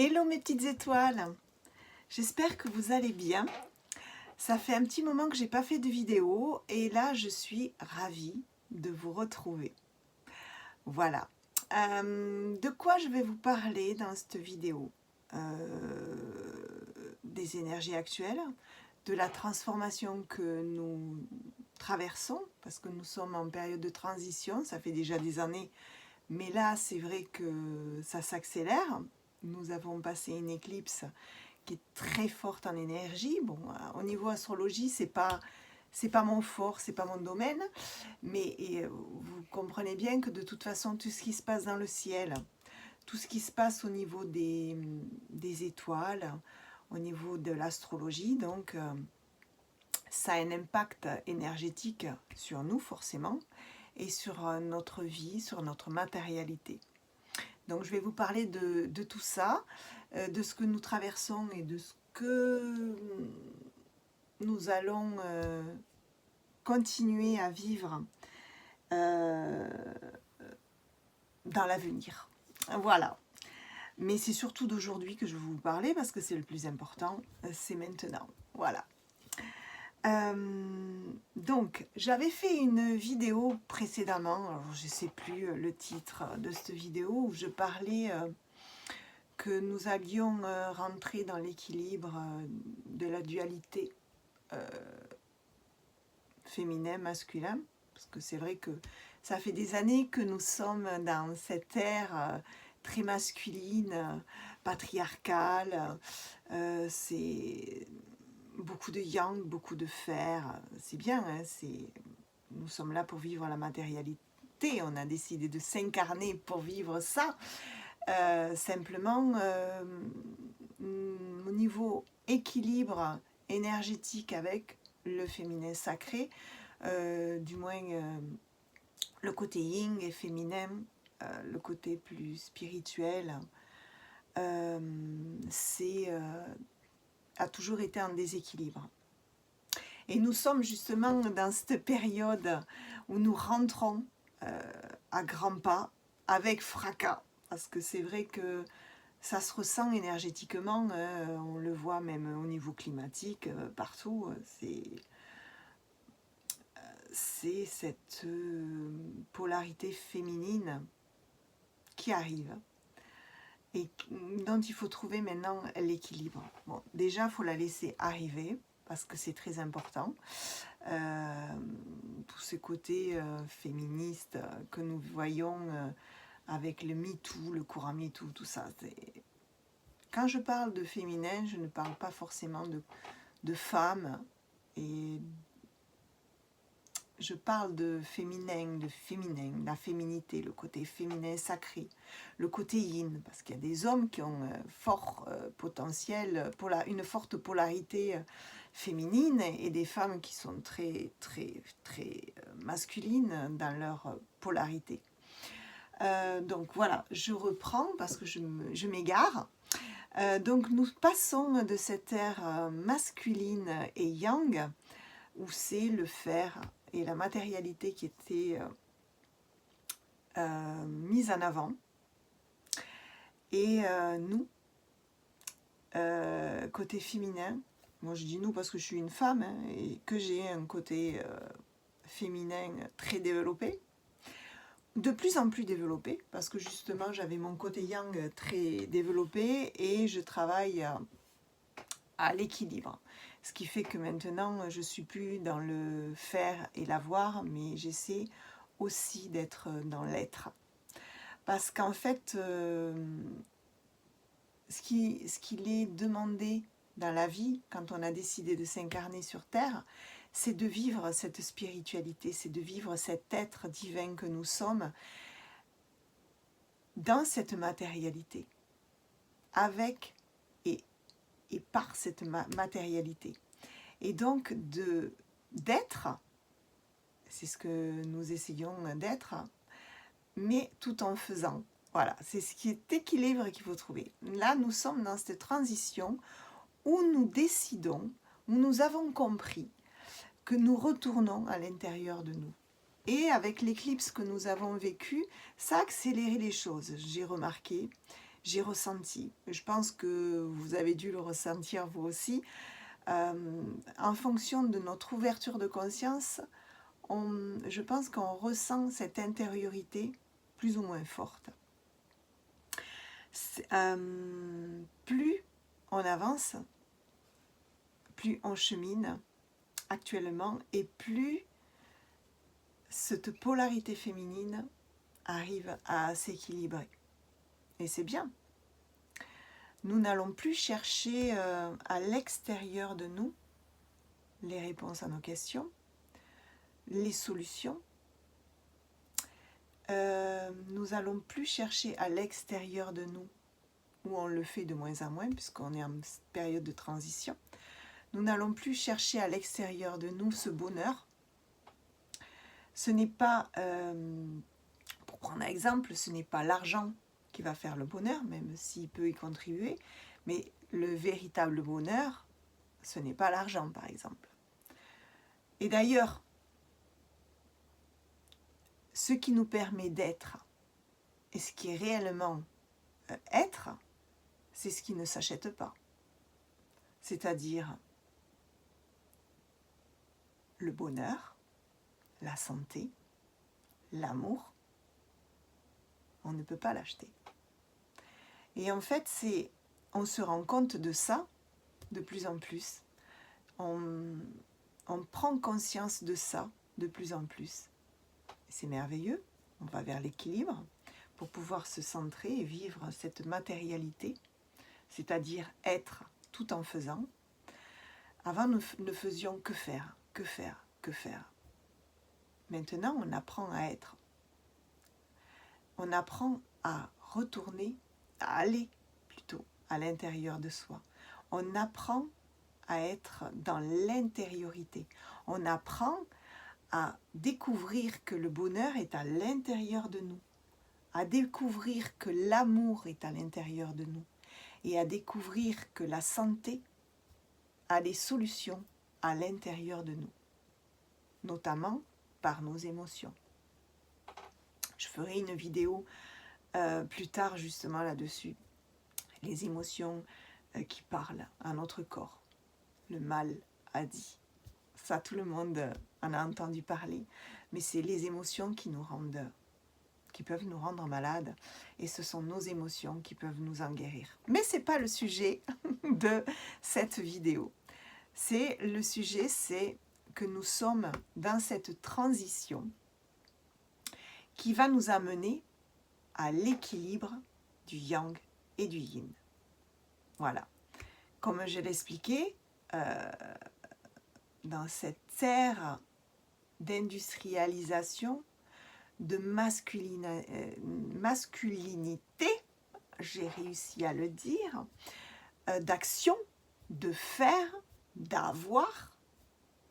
Hello mes petites étoiles, j'espère que vous allez bien. Ça fait un petit moment que j'ai pas fait de vidéo et là je suis ravie de vous retrouver. Voilà. De quoi je vais vous parler dans cette vidéo? Des énergies actuelles, de la transformation que nous traversons, parce que nous sommes en période de transition, ça fait déjà des années, mais là c'est vrai que ça s'accélère. Nous avons passé une éclipse qui est très forte en énergie. Bon, au niveau astrologie, c'est pas mon fort, c'est pas mon domaine, mais vous comprenez bien que de toute façon, tout ce qui se passe dans le ciel, tout ce qui se passe au niveau des étoiles, au niveau de l'astrologie, donc ça a un impact énergétique sur nous forcément et sur notre vie, sur notre matérialité. Donc je vais vous parler de tout ça, de ce que nous traversons et de ce que nous allons continuer à vivre dans l'avenir. Voilà. Mais c'est surtout d'aujourd'hui que je vais vous parler parce que c'est le plus important, c'est maintenant. Voilà. Donc, j'avais fait une vidéo précédemment, alors je ne sais plus le titre de cette vidéo, où je parlais que nous allions rentrer dans l'équilibre de la dualité féminin-masculin, parce que c'est vrai que ça fait des années que nous sommes dans cette ère très masculine, patriarcale, c'est beaucoup de yang, beaucoup de fer, c'est bien, hein, nous sommes là pour vivre la matérialité, on a décidé de s'incarner pour vivre ça. Simplement, au niveau équilibre énergétique avec le féminin sacré, du moins le côté yin et féminin, le côté plus spirituel, a toujours été en déséquilibre. Et nous sommes justement dans cette période où nous rentrons à grands pas, avec fracas, parce que c'est vrai que ça se ressent énergétiquement, on le voit même au niveau climatique, partout, c'est cette polarité féminine qui arrive et dont il faut trouver maintenant l'équilibre. Bon, déjà, il faut la laisser arriver, parce que c'est très important. Tous ces côtés féministes que nous voyons avec le MeToo, le courant MeToo, tout ça. Quand je parle de féminin, je ne parle pas forcément de femmes, et je parle de féminin, la féminité, le côté féminin sacré, le côté yin, parce qu'il y a des hommes qui ont fort potentiel, une forte polarité féminine, et des femmes qui sont très, très, très masculines dans leur polarité. Donc voilà, je reprends parce que je m'égare. Donc nous passons de cette ère masculine et yang, où c'est le fer et la matérialité qui était mise en avant. Et nous, côté féminin, moi je dis nous parce que je suis une femme, hein, et que j'ai un côté féminin très développé, de plus en plus développé, parce que justement j'avais mon côté yang très développé et je travaille à l'équilibre. Ce qui fait que maintenant, je ne suis plus dans le faire et l'avoir, mais j'essaie aussi d'être dans l'être. Parce qu'en fait, ce qu'il est demandé dans la vie, quand on a décidé de s'incarner sur Terre, c'est de vivre cette spiritualité, c'est de vivre cet être divin que nous sommes dans cette matérialité, avec et par cette matérialité. Et donc d'être, c'est ce que nous essayons d'être, mais tout en faisant. Voilà, c'est ce qui est équilibre qu'il faut trouver. Là, nous sommes dans cette transition où nous décidons, où nous avons compris que nous retournons à l'intérieur de nous. Et avec l'éclipse que nous avons vécue, ça a accéléré les choses, j'ai remarqué. j'ai ressenti, je pense que vous avez dû le ressentir vous aussi, en fonction de notre ouverture de conscience, je pense qu'on ressent cette intériorité plus ou moins forte. Plus on avance, plus on chemine actuellement, et plus cette polarité féminine arrive à s'équilibrer. Et c'est bien. Nous n'allons plus chercher à l'extérieur de nous les réponses à nos questions, les solutions. Nous allons plus chercher à l'extérieur de nous, où on le fait de moins en moins, puisqu'on est en période de transition. Nous n'allons plus chercher à l'extérieur de nous ce bonheur. Ce n'est pas, pour prendre un exemple, ce n'est pas l'argent qui va faire le bonheur, même s'il peut y contribuer, mais le véritable bonheur, ce n'est pas l'argent, par exemple. Et d'ailleurs, ce qui nous permet d'être, et ce qui est réellement être, c'est ce qui ne s'achète pas. C'est-à-dire le bonheur, la santé, l'amour, on ne peut pas l'acheter. Et en fait, on se rend compte de ça de plus en plus. On prend conscience de ça de plus en plus. C'est merveilleux, on va vers l'équilibre pour pouvoir se centrer et vivre cette matérialité, c'est-à-dire être tout en faisant. Avant, nous ne faisions que faire, que faire, que faire. Maintenant, on apprend à être. On apprend à retourner, à aller plutôt à l'intérieur de soi. On apprend à être dans l'intériorité. On apprend à découvrir que le bonheur est à l'intérieur de nous, à découvrir que l'amour est à l'intérieur de nous et à découvrir que la santé a des solutions à l'intérieur de nous, notamment par nos émotions. Je ferai une vidéo plus tard justement là-dessus, les émotions qui parlent à notre corps. Le mal a dit. Ça, tout le monde en a entendu parler, mais c'est les émotions qui peuvent nous rendre malades, et ce sont nos émotions qui peuvent nous en guérir. Mais ce n'est pas le sujet de cette vidéo. Le sujet, c'est que nous sommes dans cette transition qui va nous amener à l'équilibre du yang et du yin. Voilà. Comme je l'expliquais, dans cette ère d'industrialisation, de masculinité, j'ai réussi à le dire, d'action, de faire, d'avoir,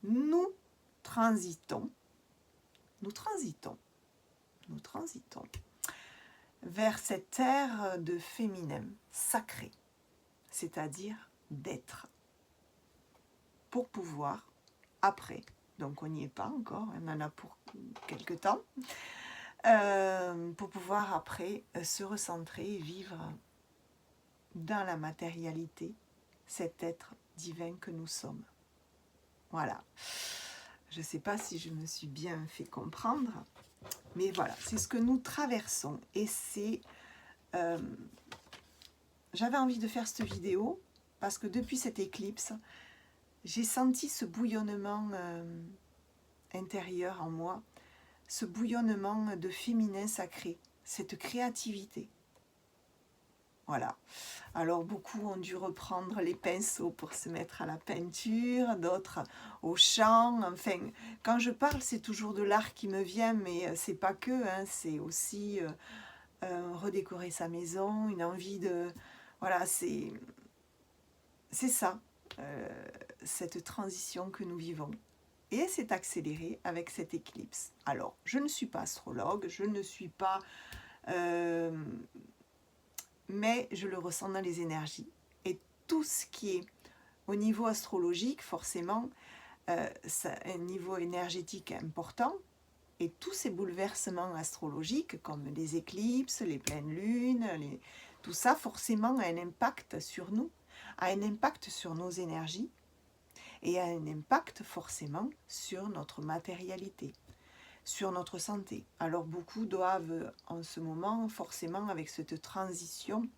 nous transitons vers cette ère de féminin sacré, c'est-à-dire d'être, pour pouvoir, après, donc on n'y est pas encore, on en a pour quelque temps, pour pouvoir après se recentrer et vivre dans la matérialité, cet être divin que nous sommes. Voilà. Je ne sais pas si je me suis bien fait comprendre, mais voilà, c'est ce que nous traversons. Et j'avais envie de faire cette vidéo parce que depuis cette éclipse, j'ai senti ce bouillonnement intérieur en moi, ce bouillonnement de féminin sacré, cette créativité. Voilà. Alors beaucoup ont dû reprendre les pinceaux pour se mettre à la peinture, d'autres au chant. Enfin, quand je parle, c'est toujours de l'art qui me vient, mais c'est pas que, hein, c'est aussi redécorer sa maison, une envie de... Voilà, c'est ça, cette transition que nous vivons. Et c'est accéléré avec cette éclipse. Alors, je ne suis pas astrologue, je ne suis pas... mais je le ressens dans les énergies. Et tout ce qui est au niveau astrologique, forcément, ça a un niveau énergétique important. Et tous ces bouleversements astrologiques, comme les éclipses, les pleines lunes, Tout ça, forcément, a un impact sur nous, a un impact sur nos énergies et a un impact forcément sur notre matérialité, sur notre santé. Alors beaucoup doivent en ce moment, forcément avec cette transition,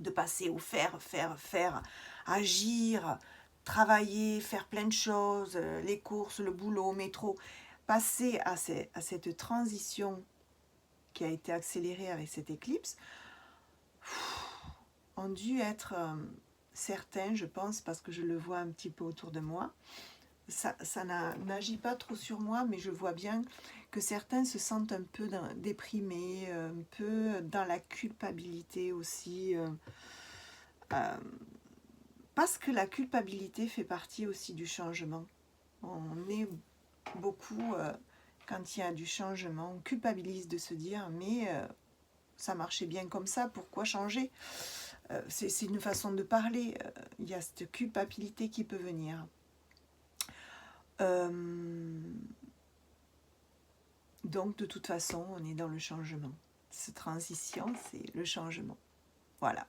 de passer au faire, agir, travailler, faire plein de choses, les courses, le boulot, métro, passer à cette transition qui a été accélérée avec cette éclipse, ont dû être certains, je pense, parce que je le vois un petit peu autour de moi. Ça n'agit pas trop sur moi, mais je vois bien que certains se sentent un peu déprimés, un peu dans la culpabilité aussi, parce que la culpabilité fait partie aussi du changement. On est beaucoup, quand il y a du changement, on culpabilise de se dire, mais ça marchait bien comme ça, pourquoi changer? C'est une façon de parler, il y a cette culpabilité qui peut venir. Donc de toute façon, on est dans le changement. Cette transition, c'est le changement. Voilà.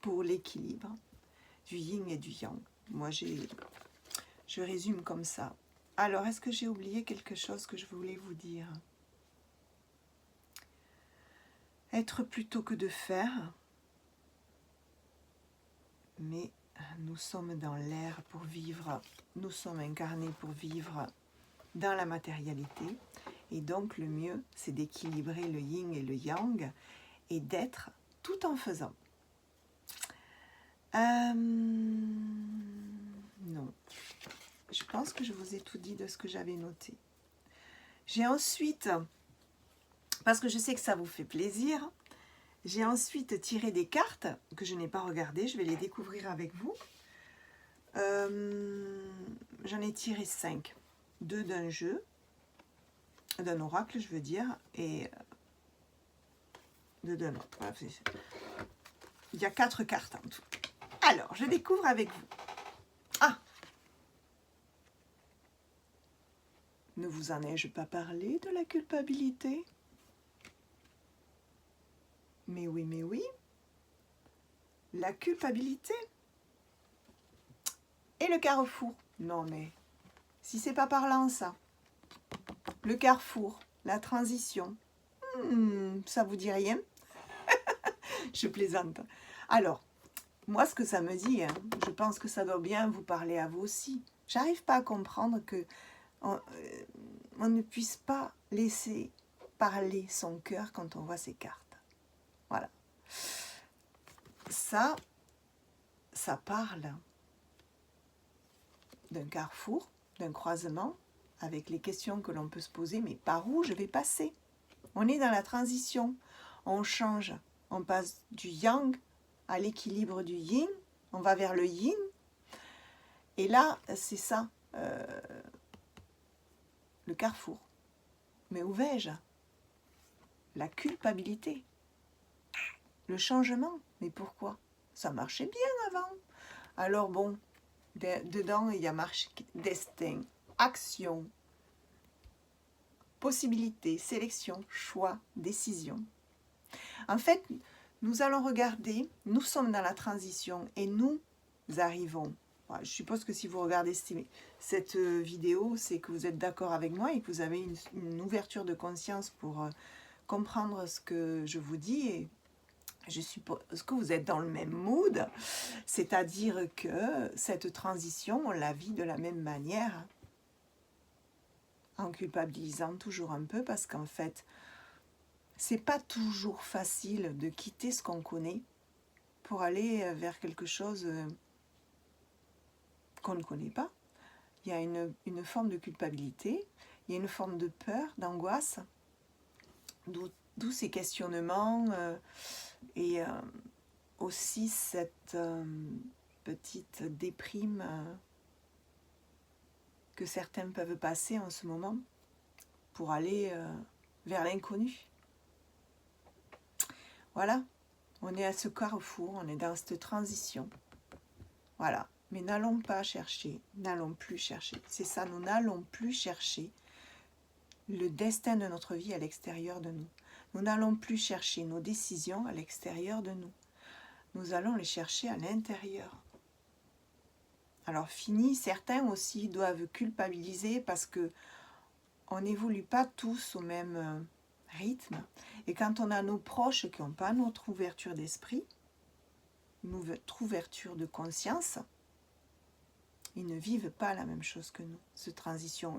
Pour l'équilibre du yin et du yang. Moi, je résume comme ça. Alors, est-ce que j'ai oublié quelque chose que je voulais vous dire? Être plutôt que de faire. Mais nous sommes dans l'air pour vivre. Nous sommes incarnés pour vivre dans la matérialité. Et donc, le mieux, c'est d'équilibrer le yin et le yang et d'être tout en faisant. Non. Je pense que je vous ai tout dit de ce que j'avais noté. J'ai ensuite, parce que je sais que ça vous fait plaisir, j'ai ensuite tiré des cartes que je n'ai pas regardées. Je vais les découvrir avec vous. J'en ai tiré 5. 2 d'un jeu, d'un oracle, je veux dire, et 2 d'un autre. Voilà, il y a 4 cartes en tout. Alors, je découvre avec vous. Ah! Ne vous en ai-je pas parlé de la culpabilité? Mais oui, mais oui. La culpabilité. Et le carrefour. Non mais, si c'est pas parlant ça. Le carrefour, la transition. Ça vous dit rien? Je plaisante. Alors, moi ce que ça me dit, hein, je pense que ça doit bien vous parler à vous aussi. J'arrive pas à comprendre que on ne puisse pas laisser parler son cœur quand on voit ces cartes. Voilà. Ça parle d'un carrefour, d'un croisement, avec les questions que l'on peut se poser, mais par où je vais passer? On est dans la transition, on change, on passe du yang à l'équilibre du yin, on va vers le yin, et là, c'est ça, le carrefour. Mais où vais-je? La culpabilité, le changement, mais pourquoi? Ça marchait bien avant. Alors bon, dedans, il y a marché destin, action, possibilité, sélection, choix, décision. En fait, nous allons regarder, nous sommes dans la transition et nous arrivons. Voilà, je suppose que si vous regardez cette vidéo, c'est que vous êtes d'accord avec moi et que vous avez une ouverture de conscience pour comprendre ce que je vous dis. Et je suppose que vous êtes dans le même mood, c'est-à-dire que cette transition, on la vit de la même manière, en culpabilisant toujours un peu, parce qu'en fait, c'est pas toujours facile de quitter ce qu'on connaît pour aller vers quelque chose qu'on ne connaît pas. Il y a une forme de culpabilité, il y a une forme de peur, d'angoisse, d'où ces questionnements et aussi cette petite déprime que certains peuvent passer en ce moment pour aller vers l'inconnu. Voilà, on est à ce carrefour, on est dans cette transition. Voilà, mais n'allons pas chercher, n'allons plus chercher. C'est ça, nous n'allons plus chercher le destin de notre vie à l'extérieur de nous. Nous n'allons plus chercher nos décisions à l'extérieur de nous. Nous allons les chercher à l'intérieur. Alors fini, certains aussi doivent culpabiliser parce que on n'évolue pas tous au même rythme. Et quand on a nos proches qui n'ont pas notre ouverture d'esprit, notre ouverture de conscience, ils ne vivent pas la même chose que nous, cette transition.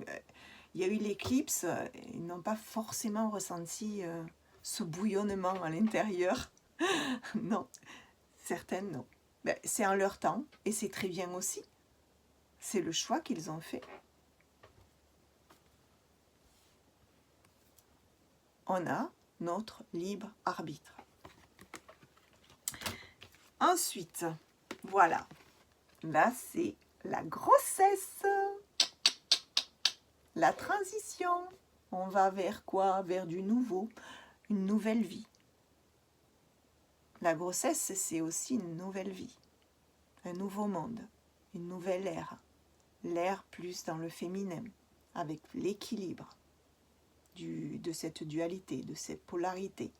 Il y a eu l'éclipse, ils n'ont pas forcément ressenti ce bouillonnement à l'intérieur. Non, certaines non. Ben, c'est en leur temps et c'est très bien aussi. C'est le choix qu'ils ont fait. On a notre libre arbitre. Ensuite, voilà. Là, c'est la grossesse. La transition. On va vers quoi? Vers du nouveau, une nouvelle vie. La grossesse, c'est aussi une nouvelle vie, un nouveau monde, une nouvelle ère. L'ère plus dans le féminin, avec l'équilibre de cette dualité, de cette polarité,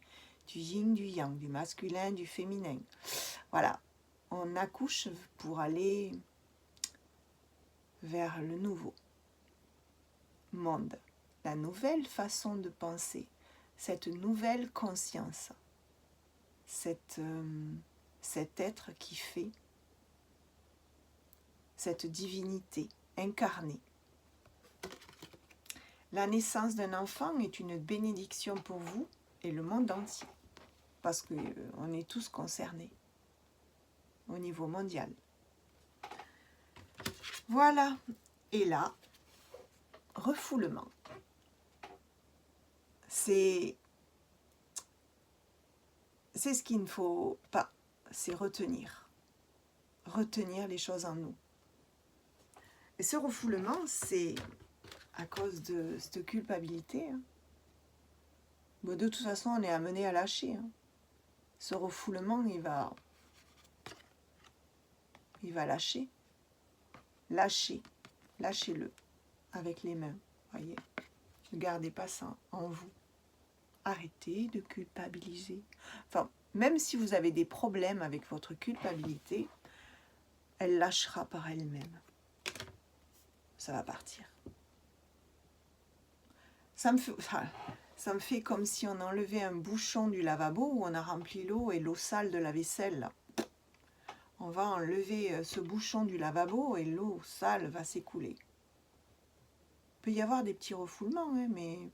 du yin, du yang, du masculin, du féminin. Voilà, on accouche pour aller vers le nouveau monde, la nouvelle façon de penser, cette nouvelle conscience, cet être qui fait, cette divinité incarnée. La naissance d'un enfant est une bénédiction pour vous et le monde entier, parce qu'on est tous concernés au niveau mondial. Voilà, et là, refoulement. C'est ce qu'il ne faut pas, c'est retenir les choses en nous. Et ce refoulement, c'est à cause de cette culpabilité. Bon, de toute façon, on est amené à lâcher. Ce refoulement, il va lâcher. Lâchez-le avec les mains. Voyez, ne gardez pas ça en vous. Arrêtez de culpabiliser. Enfin, même si vous avez des problèmes avec votre culpabilité, elle lâchera par elle-même. Ça va partir. Ça me fait comme si on enlevait un bouchon du lavabo où on a rempli l'eau et l'eau sale de la vaisselle. Là. On va enlever ce bouchon du lavabo et l'eau sale va s'écouler. Il peut y avoir des petits refoulements, mais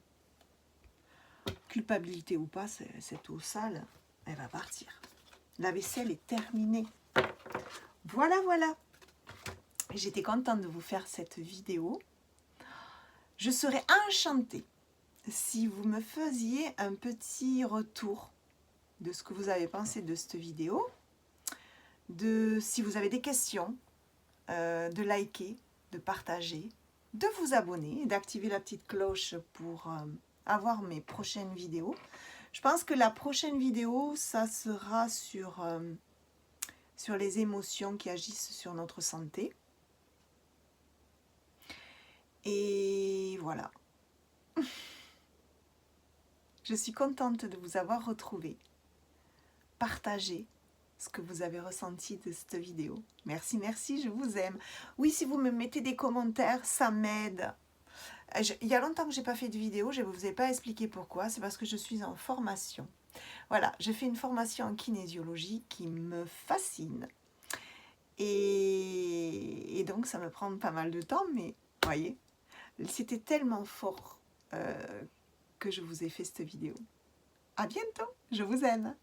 culpabilité ou pas, cette eau sale, elle va partir. La vaisselle est terminée. Voilà, voilà. J'étais contente de vous faire cette vidéo. Je serais enchantée si vous me faisiez un petit retour de ce que vous avez pensé de cette vidéo, si vous avez des questions, de liker, de partager, de vous abonner et d'activer la petite cloche pour avoir mes prochaines vidéos. Je pense que la prochaine vidéo, ça sera sur les émotions qui agissent sur notre santé. Et voilà. Je suis contente de vous avoir retrouvé. Partagez ce que vous avez ressenti de cette vidéo. Merci, merci, je vous aime. Oui, si vous me mettez des commentaires, ça m'aide. Il y a longtemps que je n'ai pas fait de vidéo, je ne vous ai pas expliqué pourquoi. C'est parce que je suis en formation. Voilà, j'ai fait une formation en kinésiologie qui me fascine. Et donc, ça me prend pas mal de temps, mais voyez, c'était tellement fort que je vous ai fait cette vidéo. À bientôt, je vous aime.